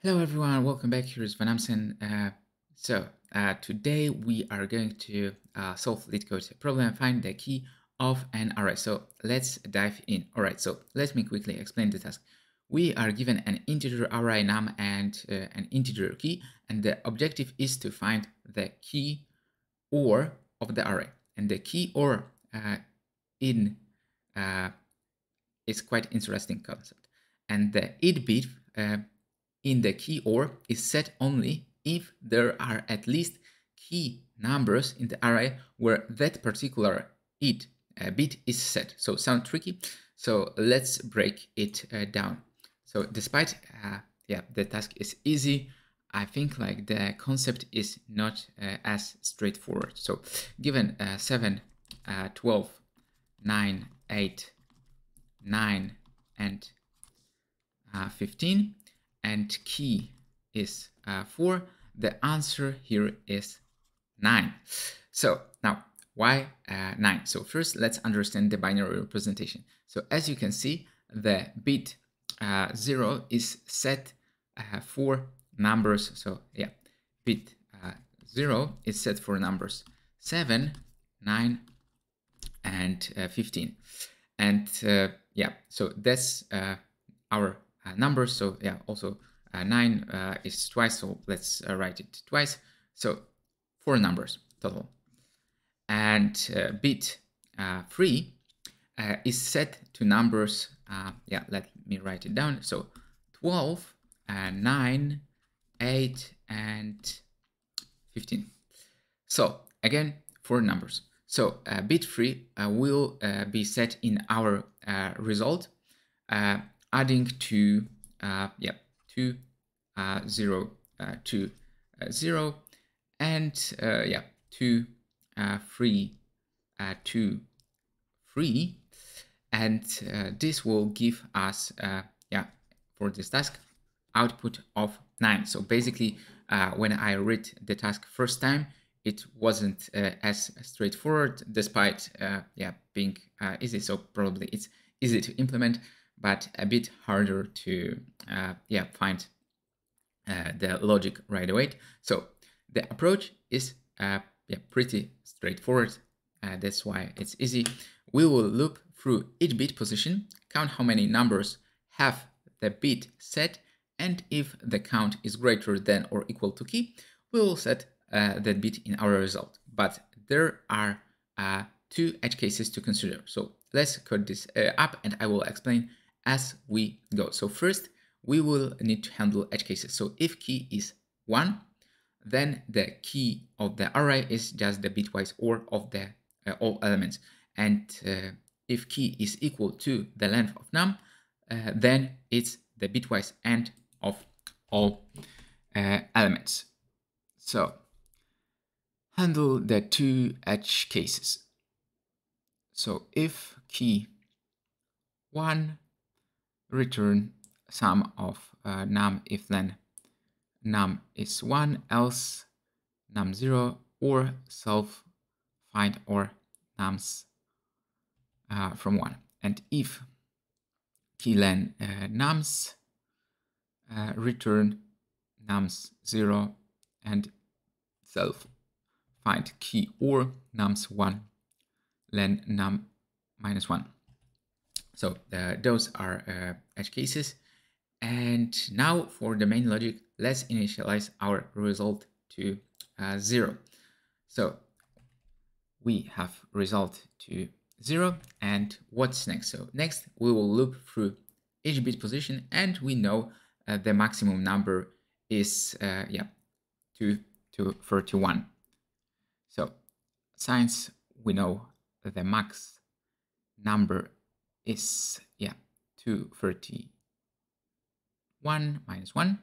Hello everyone, welcome back. Here is VanAmsen. Today we are going to solve LeetCode problem and find the key of an array. So let's dive in. All right, so let me quickly explain the task. We are given an integer array num and an integer key, and the objective is to find the key or of the array. And the key or in is quite interesting concept. And the id bit in the key or is set only if there are at least key numbers in the array where that particular id bit is set. So sound tricky. So let's break it down. So despite the task is easy, I think like the concept is not as straightforward. So given 7, 12, 9, 8, 9, and 15, and key is 4, the answer here is 9. So now, why 9? So first, let's understand the binary representation. So as you can see, the bit 0 is set for numbers. So yeah, bit 0 is set for numbers 7, 9, and 15. And so that's our numbers. So yeah, also 9 is twice, so let's write it twice. So 4 numbers total. And bit 3 is set to numbers, let me write it down. So 12, 9, 8, and 15. So again, 4 numbers. So bit 3 will be set in our result, adding to 2, 0, 2, 0, and 2, 3, 2, 3, and this will give us for this task output of 9. So basically, when I read the task first time, it wasn't as straightforward, despite being easy. So probably it's easy to implement, but a bit harder to find the logic right away. So the approach is pretty straightforward. That's why it's easy. We will loop through each bit position, count how many numbers have the bit set, and if the count is greater than or equal to key, we will set that bit in our result. But there are 2 edge cases to consider. So let's code this up, and I will explain as we go. So first, we will need to handle edge cases. So if key is 1, then the key of the array is just the bitwise OR of the all elements. And if key is equal to the length of num, then it's the bitwise AND of all elements. So handle the 2 edge cases. So if key 1, return sum of num if then num is 1, else num 0, or self find or nums from 1. And if key len nums, return nums 0 and self find key or nums 1 len num minus 1. So those are edge cases. And now for the main logic, let's initialize our result to 0. So we have result to 0, and what's next? So next we will loop through each bit position, and we know the maximum number is 2 to 31. So since we know the max number is 231 minus 1,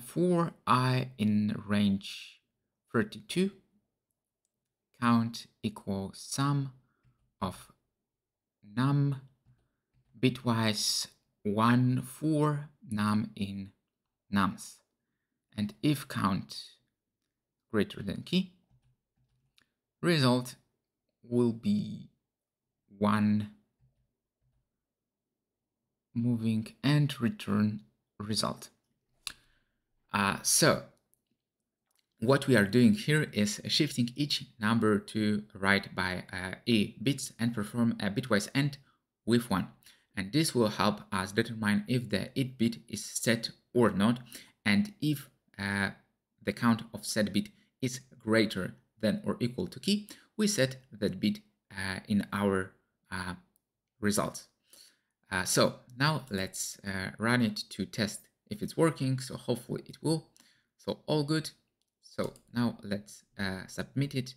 for I in range 32, count equals sum of num bitwise 1 for num in nums. And if count greater than key, result will be 1 moving and return result. So what we are doing here is shifting each number to right by a bits and perform a bitwise AND with 1. And this will help us determine if the it bit is set or not, and if the count of set bit is greater than or equal to key, we set that bit in our results. So now let's run it to test if it's working. So hopefully it will. So all good. So now let's submit it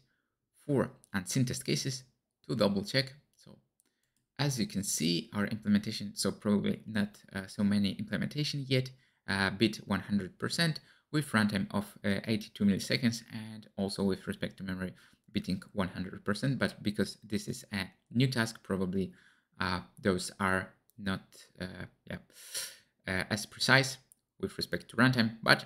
for unseen test cases to double check. So as you can see, our implementation, so probably not so many implementation yet, bit 100% with runtime of 82 milliseconds, and also with respect to memory beating 100%. But because this is a new task, probably those are not as precise with respect to runtime, but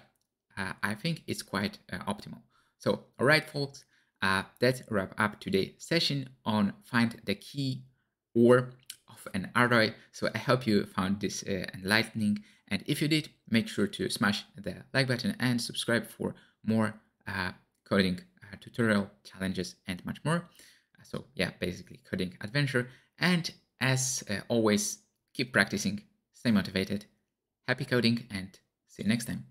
I think it's quite optimal. So, all right, folks, that wrap up today's session on find the key or of an array. So I hope you found this enlightening, and if you did, make sure to smash the like button and subscribe for more coding tutorial challenges and much more. So yeah, basically coding adventure. And as always, keep practicing, stay motivated, happy coding, and see you next time.